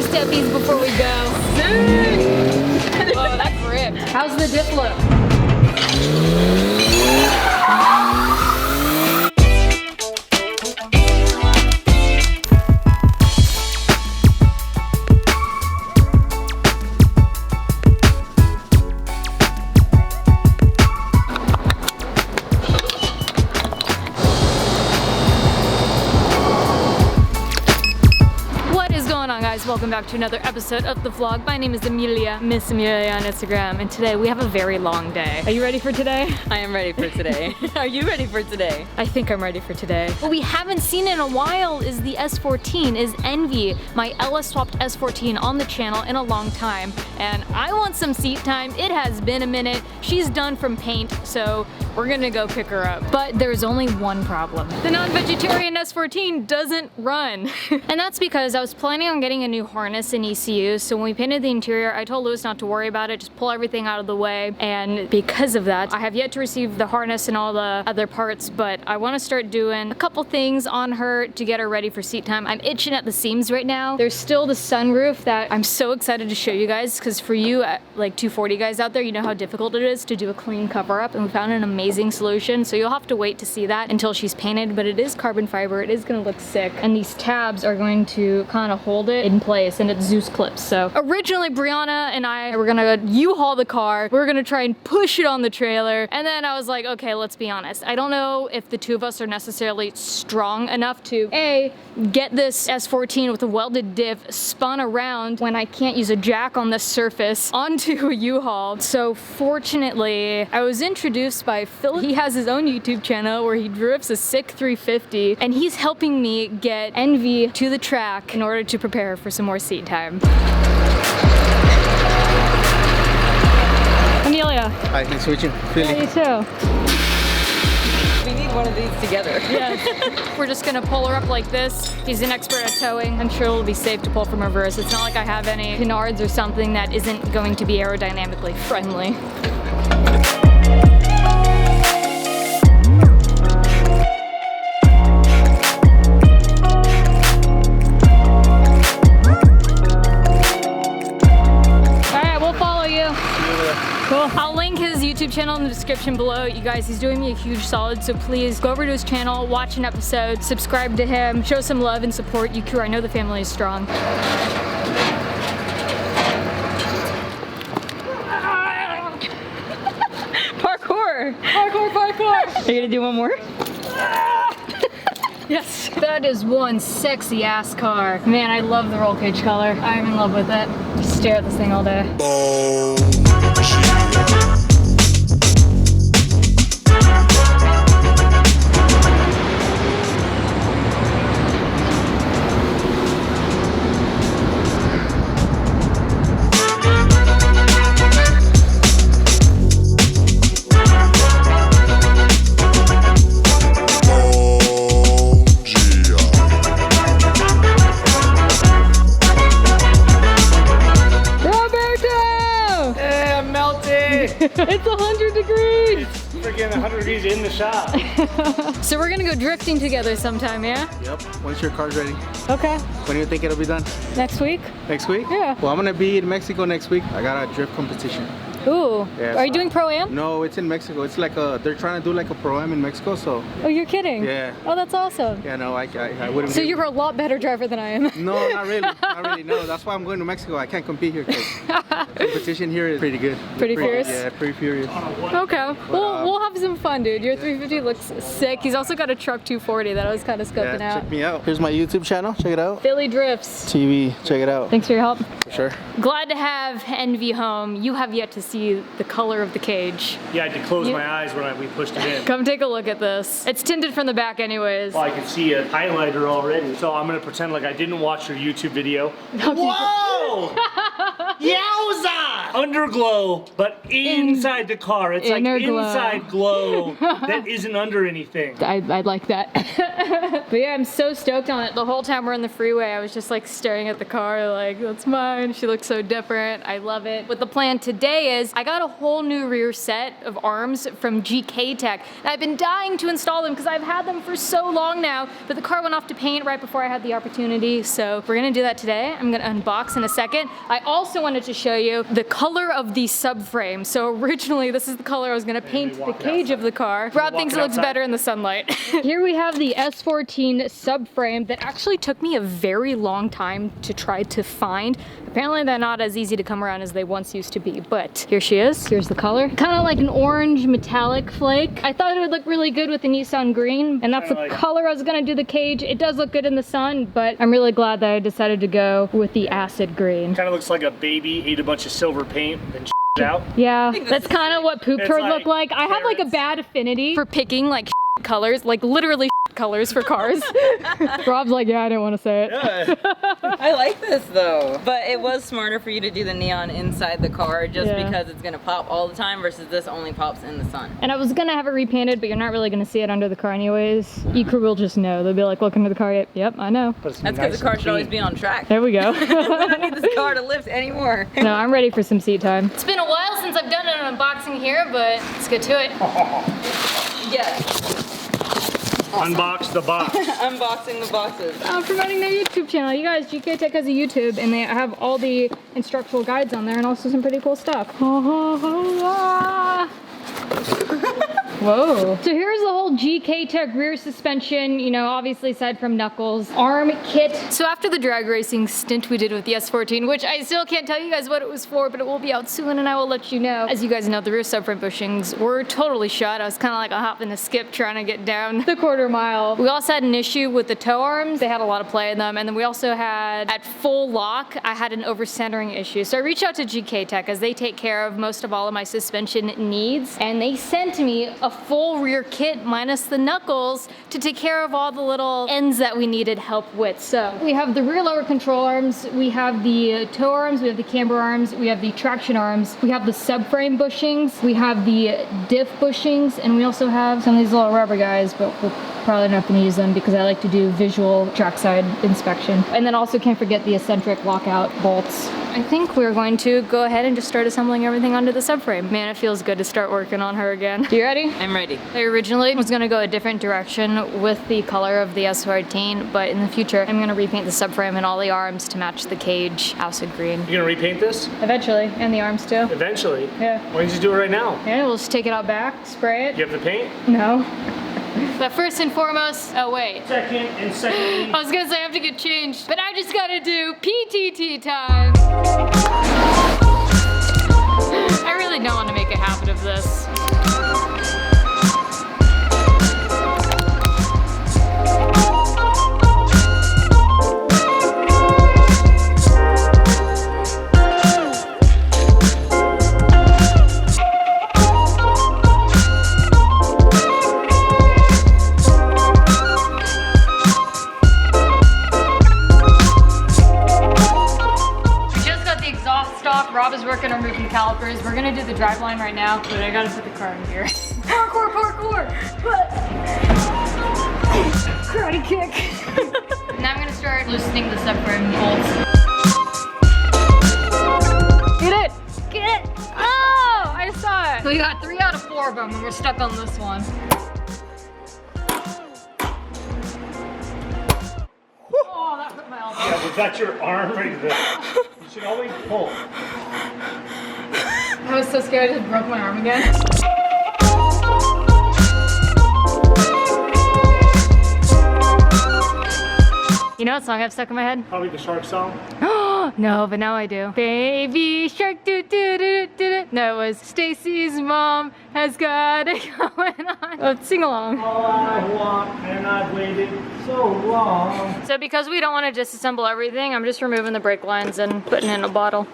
steppies before we go. Oh, that grip. How's the diff look? Welcome back to another episode of the vlog. My name is Amelia, Miss Amelia on Instagram, and today we have a very long day. Are you ready for today? I am ready for today. Are you ready for today? I think I'm ready for today. What we haven't seen in a while is the S14, is Envy, my LS swapped S14 on the channel in a long time, and I want some seat time. It has been a minute. She's done from paint, so we're gonna go pick her up. But there's only one problem. The non-vegetarian S14 doesn't run. And that's because I was planning on getting a new harness in ECU, so when we painted the interior, I told Lewis not to worry about it, just pull everything out of the way, and because of that, I have yet to receive the harness and all the other parts, but I want to start doing a couple things on her to get her ready for seat time. I'm itching at the seams right now. There's still the sunroof that I'm so excited to show you guys, because for you, like 240 guys out there, you know how difficult it is to do a clean cover-up, and we found an amazing solution, so you'll have to wait to see that until she's painted, but it is carbon fiber, it is going to look sick, and these tabs are going to kind of hold it in place, and it's Zeus clips. So originally Brianna and I were gonna U-Haul the car, we were gonna try and push it on the trailer, and then I was like, okay, let's be honest, I don't know if the two of us are necessarily strong enough to A, get this S14 with a welded diff spun around when I can't use a jack on this surface onto a U-Haul. So fortunately, I was introduced by Fili. He has his own YouTube channel where he drifts a sick 350, and he's helping me get Envy to the track in order to prepare for some more seat time. Amelia. Hi, nice to meet you. Fili. Yeah, you too. We need one of these together. Yes. We're just gonna pull her up like this. He's an expert at towing. I'm sure it'll be safe to pull from reverse. It's not like I have any canards or something that isn't going to be aerodynamically friendly. Cool. I'll link his YouTube channel in the description below. You guys, he's doing me a huge solid, so please go over to his channel, watch an episode, subscribe to him, show some love and support ECREW. I know the family is strong. Parkour! Parkour, parkour! Are you gonna do one more? Yes. That is one sexy ass car. Man, I love the roll cage color. I'm in love with it. Just stare at this thing all day. It's 100 degrees! It's freaking 100 degrees in the shop. So we're gonna go drifting together sometime, yeah? Yep, once your car's ready. Okay. When do you think it'll be done? Next week? Next week? Yeah. Well, I'm gonna be in Mexico next week. I got a drift competition. Ooh. Yeah, Are you doing Pro-Am? No, it's in Mexico. It's like they're trying to do like a Pro-Am in Mexico, so. Oh, you're kidding? Yeah. Oh, that's awesome. Yeah, no, I wouldn't. So you're a lot better driver than I am. No, not really. Not really, no. That's why I'm going to Mexico. I can't compete here because competition here is pretty good. Pretty fierce? Yeah, pretty furious. Okay. Well, we'll have some fun, dude. Your 350 looks sick. He's also got a truck 240 that I was kind of scoping out. Check me out. Here's my YouTube channel. Check it out. Fili Drifts TV. Check it out. Thanks for your help. For sure. Glad to have Envy home. You have yet to see the color of the cage. Yeah, I had to close my eyes when we pushed it in. Come take a look at this. It's tinted from the back anyways. Well, I can see a highlighter already. So I'm gonna pretend like I didn't watch your YouTube video. Okay. Whoa! Yowza! got underglow, but inside the car. It's like inner glow. inside glow that isn't under anything. I'd like that. But yeah, I'm so stoked on it. The whole time we're on the freeway, I was just like staring at the car like, that's mine. She looks so different. I love it. What the plan today is, I got a whole new rear set of arms from GK Tech. And I've been dying to install them because I've had them for so long now, but the car went off to paint right before I had the opportunity. So we're gonna do that today. I'm gonna unbox in a second. I also wanted to show you the color of the subframe. So originally, this is the color I was gonna paint the cage of the car. Rob thinks it looks better in the sunlight. Here we have the S14 subframe that actually took me a very long time to try to find. Apparently they're not as easy to come around as they once used to be, but here she is. Here's the color. Kind of like an orange metallic flake. I thought it would look really good with the Nissan green, and that's the color I was gonna do the cage. It does look good in the sun, but I'm really glad that I decided to go with the acid green. Kind of looks like a baby ate a bunch of silver paint and out. Yeah, that's kind of what poop turd look like. I have like a carrots. bad affinity for picking like colors, like literally colors for cars. Rob's like, yeah, I didn't want to say it. Yeah. I like this though, but it was smarter for you to do the neon inside the car just because it's gonna pop all the time versus this only pops in the sun. And I was gonna have it repainted, but you're not really gonna see it under the car anyways. ECREW will just know. They'll be like, look under the car. Yep, I know. That's because the car should always be on track. There we go. I don't need this car to lift anymore. No, I'm ready for some seat time. It's been a while since I've done an unboxing here, but let's get to it. Yes. Unbox the box. Unboxing the boxes. Promoting their YouTube channel. You guys, GK Tech has a YouTube, and they have all the instructional guides on there and also some pretty cool stuff. Whoa. So here's the whole GK Tech rear suspension, you know, obviously aside from knuckles, arm kit. So after the drag racing stint we did with the S14, which I still can't tell you guys what it was for, but it will be out soon and I will let you know. As you guys know, the rear subframe bushings were totally shut. I was kind of like a hop and a skip trying to get down the quarter mile. We also had an issue with the toe arms. They had a lot of play in them. And then we also had, at full lock, I had an over-centering issue. So I reached out to GK Tech as they take care of most of all of my suspension needs. And they sent me a full rear kit minus the knuckles to take care of all the little ends that we needed help with. So we have the rear lower control arms, we have the toe arms, we have the camber arms, we have the traction arms, we have the subframe bushings, we have the diff bushings, and we also have some of these little rubber guys, but we're probably not going to use them because I like to do visual trackside inspection. And then also can't forget the eccentric lockout bolts. I think we're going to go ahead and just start assembling everything onto the subframe. Man, it feels good to start working on her again. You ready? I'm ready. I originally was going to go a different direction with the color of the S14, but in the future, I'm going to repaint the subframe and all the arms to match the cage acid green. You gonna repaint this? Eventually, and the arms too. Eventually? Yeah. Why don't you just do it right now? Yeah, we'll just take it out back, spray it. You have the paint? No. But first and foremost, oh wait. Secondly. I was gonna say I have to get changed, but I just gotta do PTT time. I really don't want to make a habit of this. Rob is working on moving calipers. We're gonna do the driveline right now, but I gotta put the car in gear. Parkour, parkour! Karate kick! Now I'm gonna start loosening the subframe bolts. Get it! Get it! Oh! I saw it! So we got 3 out of 4 of them, and we're stuck on this one. Oh, that hurt my elbow. Yeah, was that your arm right there? You should always pull. I was so scared I just broke my arm again. You know what song I have stuck in my head? Probably the shark song. No, but now I do. Baby shark doo doo doo doo doo. No, it was Stacy's mom has got it going on. Oh, sing along. All I want, and I've waited so long. So because we don't want to disassemble everything, I'm just removing the brake lines and putting it in a bottle.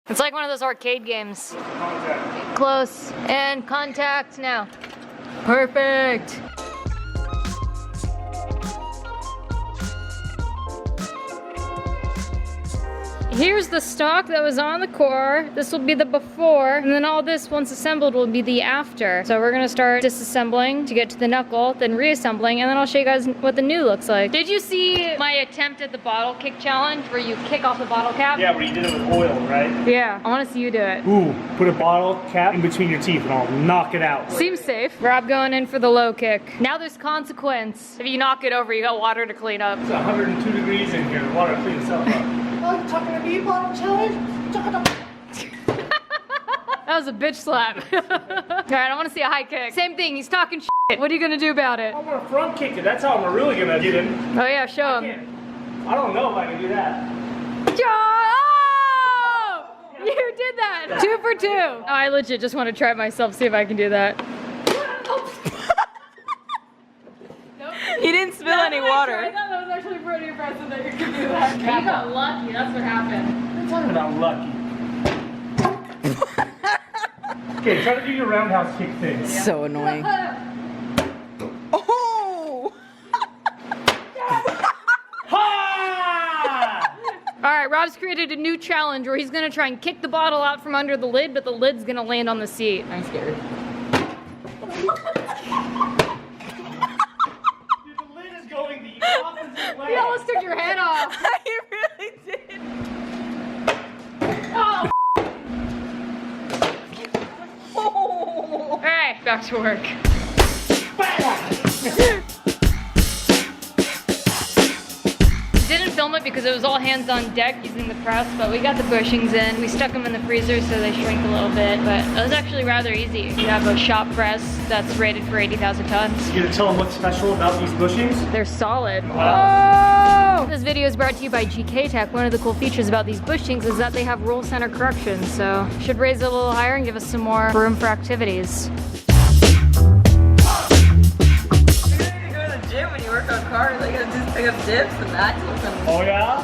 It's like one of those arcade games. Contact. Close and contact now. Perfect. Here's the stock that was on the core. This will be the before, and then all this, once assembled, will be the after. So we're gonna start disassembling to get to the knuckle, then reassembling, and then I'll show you guys what the new looks like. Did you see my attempt at the bottle kick challenge where you kick off the bottle cap? Yeah, where you did it with oil, right? Yeah, I wanna see you do it. Ooh, put a bottle cap in between your teeth and I'll knock it out. Seems safe. Rob going in for the low kick. Now there's consequence. If you knock it over, you got water to clean up. It's 102 degrees in here. The water cleans itself up. Oh, you talking to me, bottle challenge? That was a bitch slap. Alright, I want to see a high kick. Same thing, he's talking shit. What are you gonna do about it? I'm gonna front kick it. That's how I'm really gonna get him. Oh yeah, show him. I don't know if I can do that. Oh! You did that! 2 for 2. Oh, I legit just want to try it myself, see if I can do that. He didn't spill any water. I thought that was actually pretty impressive that you could do that. You got lucky, that's what happened. What are you talking about lucky? Okay, try to do your roundhouse kick thing. So annoying. Oh! Alright, Rob's created a new challenge where he's gonna try and kick the bottle out from under the lid, but the lid's gonna land on the seat. I'm scared. You almost took your head off. You really did. Oh. Alright, back to work. Didn't film it because it was all hands on deck using the press, but we got the bushings in. We stuck them in the freezer so they shrink a little bit, but it was actually rather easy. You have a shop press that's rated for 80,000 tons. You gonna tell them what's special about these bushings? They're solid. Wow. Oh! This video is brought to you by GK Tech. One of the cool features about these bushings is that they have roll center correction, so should raise it a little higher and give us some more room for activities. When you work on cars, I gotta just pick up dips and axles and... Oh yeah?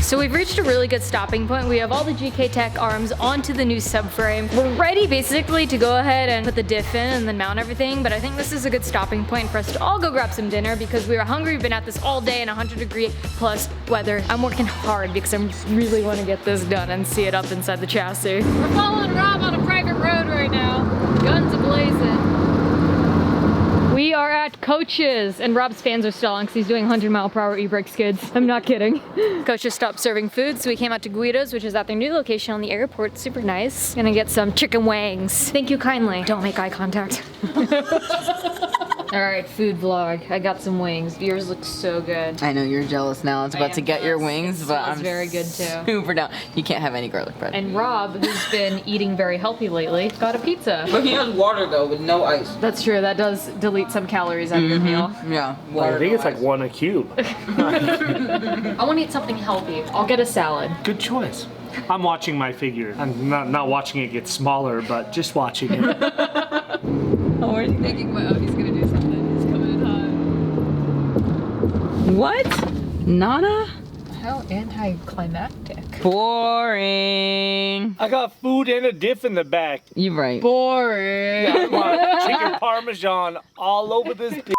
So we've reached a really good stopping point. We have all the GK Tech arms onto the new subframe. We're ready basically to go ahead and put the diff in and then mount everything, but I think this is a good stopping point for us to all go grab some dinner because we are hungry. We've been at this all day in 100-degree plus weather. I'm working hard because I really want to get this done and see it up inside the chassis. We're following Rob on a private road right now. Guns a-blazing. We are at Coach's, and Rob's fans are stalling because he's doing 100-mile-per-hour e-brake skids. I'm not kidding. Coach's stopped serving food, so we came out to Guido's, which is at their new location on the airport. Super nice. Gonna get some chicken wings. Thank you kindly. Don't make eye contact. All right, food vlog. I got some wings. Yours looks so good. I know you're jealous now. It's about to get your wings, but I'm very good too. Super down. You can't have any garlic bread. And Rob, who's been eating very healthy lately, got a pizza. But he has water though, with no ice. That's true. That does delete some calories out of your meal. Yeah. Water, I think it's like 1 a cube. I want to eat something healthy. I'll get a salad. Good choice. I'm watching my figure. I'm not watching it get smaller, but just watching it. Oh, where are you thinking? Oh, he's gonna do something. He's coming in hot. What? Nana? How anticlimactic. Boring. I got food and a diff in the back. You're right. Boring. I want chicken parmesan all over this bitch.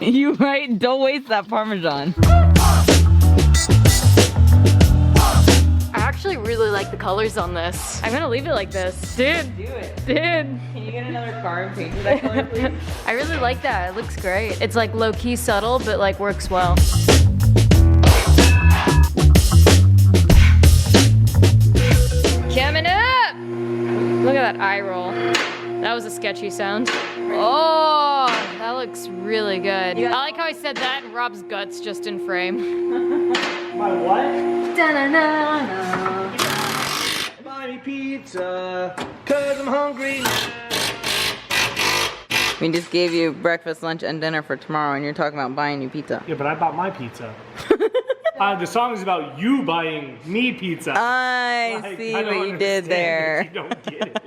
You're right. Don't waste that parmesan. I actually really like the colors on this. I'm gonna leave it like this. Dude. Do it. Dude. Can you get another car and paint that color, please? I really like that. It looks great. It's like low-key subtle, but like works well. Coming up! Look at that eye roll. That was a sketchy sound. Oh, that looks really good. I like how I said that and Rob's guts just in frame. My what? Da-na-na-na. Buy me pizza, cause I'm hungry. We just gave you breakfast, lunch, and dinner for tomorrow, and you're talking about buying you pizza. Yeah, but I bought my pizza. The song is about you buying me pizza. I see what you did there. You don't get it.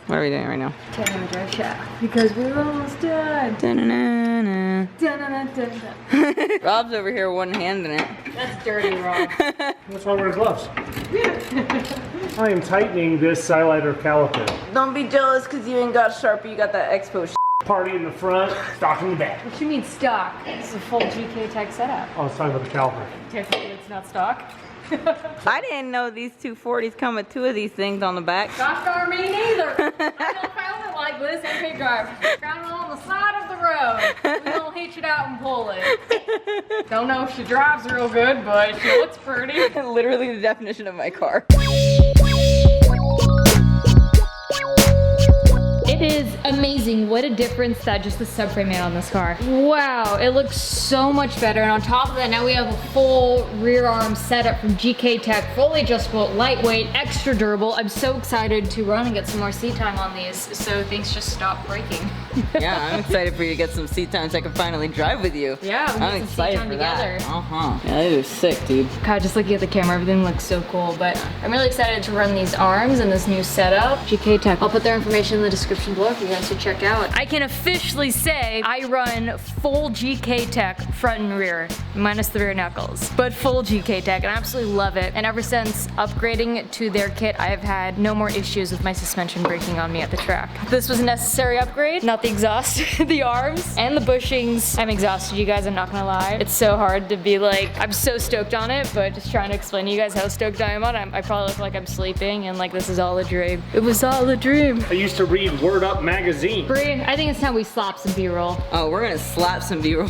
What are we doing right now? Drive shack. Because we're almost done. Da-na-na-na. Da-na-na-na-na. Rob's over here one-handing it. That's dirty, Rob. What's wrong with gloves? I am tightening this highlighter caliper. Don't be jealous because you ain't got Sharpie, you got that Expo shit. Party in the front, stock in the back. What do you mean stock? This is a full GK Tech setup. I was talking about the caliper. Technically, it's not stock. I didn't know these 240s come with 2 of these things on the back. Gosh darn me neither. I don't found it like this in pig drive. Found it on the side of the road. We don't hitch it out and pull it. Don't know if she drives real good, but she looks pretty. Literally the definition of my car. It is amazing what a difference that just the subframe made on this car. Wow, it looks so much better. And on top of that, now we have a full rear arm setup from GK Tech, fully adjustable, lightweight, extra durable. I'm so excited to run and get some more seat time on these, so things just stop breaking. Yeah, I'm excited for you to get some seat time so I can finally drive with you. Yeah, we I'm get some seat excited time for together. that. Yeah, these are sick, dude. God, just looking at the camera, everything looks so cool. But I'm really excited to run these arms and this new setup. GK Tech. I'll put their information in the description below for you guys to check out. I can officially say I run full GK Tech front and rear, minus the rear knuckles, but full GK Tech, and I absolutely love it. And ever since upgrading to their kit, I have had no more issues with my suspension breaking on me at the track. This was a necessary upgrade, not the exhaust, the arms, and the bushings. I'm exhausted, you guys, I'm not gonna lie. It's so hard to be like, I'm so stoked on it, but just trying to explain to you guys how stoked I am on it, I probably look like I'm sleeping and like this is all a dream. It was all a dream. I used to read Word Up magazine. Bree, I think it's time we slap some B-roll. Oh, we're gonna slap some B-roll.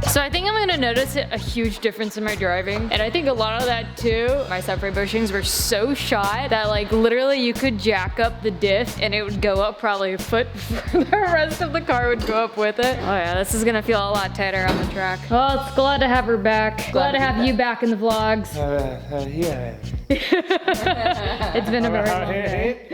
So I think I'm gonna notice a huge difference in my driving. And I think a lot of that too, my subframe bushings were so shot that like literally you could jack up the diff and it would go up probably a foot. The rest of the car would go up with it. Oh yeah, this is gonna feel a lot tighter on the track. Well, it's glad to have her back. Glad to have you back in the vlogs. Yeah. It's been a very long day.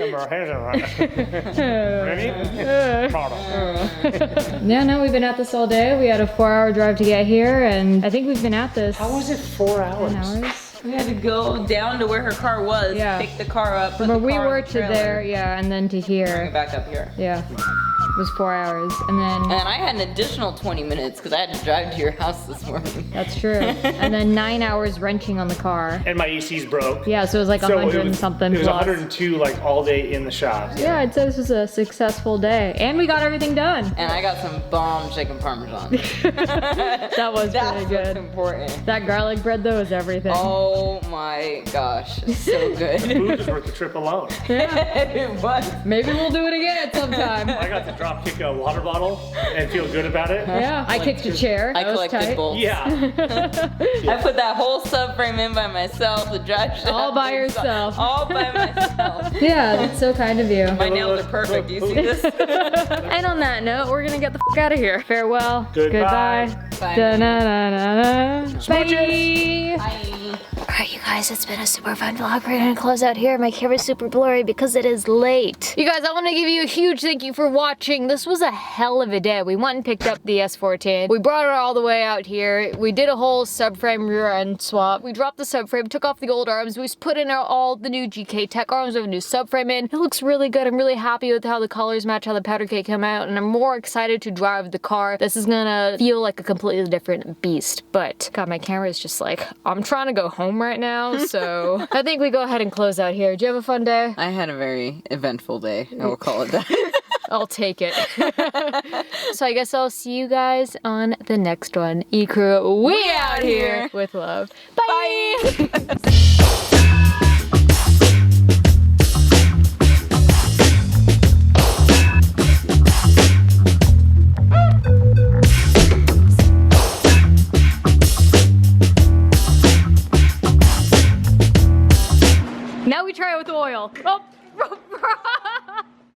Yeah, no, we've been at this all day. We had a 4-hour drive to get here, and I think we've been at this. How was it 4 hours? 10 hours? We had to go down to where her car was, pick the car up, put From where the we car were in the to trailer, there, yeah, and then to bring here. it back up here. Yeah. It was 4 hours, and then And I had an additional 20 minutes because I had to drive to your house this morning. that's true. And then 9 hours wrenching on the car. And my EC's broke. Yeah, so it was like 100 and something It was plus. 102 like all day in the shop. Yeah, I'd say this was a successful day, and we got everything done. And I got some bomb chicken parmesan. That was That's pretty what's good. important. That garlic bread though is everything. Oh my gosh, so good. Food is worth the trip alone. It was. Maybe we'll do it again sometime. I got to drop kick a water bottle and feel good about it. Yeah, I kicked a chair. I That was collected tight. bolts. Yeah. I put that whole subframe in by myself, the drive shaft. All by yourself. All by myself. Yeah, that's so kind of you. My nails are perfect. Do you see this? And on that note, we're gonna get the f out of here. Farewell. Goodbye. Bye. Da-na-na-na-na. Bye. Bye. Alright, you guys, it's been a super fun vlog. We're gonna close out here. My camera's super blurry because it is late. You guys, I want to give you a huge thank you for watching. This was a hell of a day. We went and picked up the S14. We brought it all the way out here. We did a whole subframe rear end swap. We dropped the subframe, took off the old arms. We put in all the new GK Tech arms with a new subframe in. It looks really good. I'm really happy with how the colors match, how the powder cake came out, and I'm more excited to drive the car. This is gonna feel like a completely different beast. But God, my camera is just like, I'm trying to go home right now, so I think we go ahead and close out here. Did you have a fun day? I had a very eventful day. I will call it that. I'll take it. So I guess I'll see you guys on the next one. ECREW, we out here with love. Bye. Bye.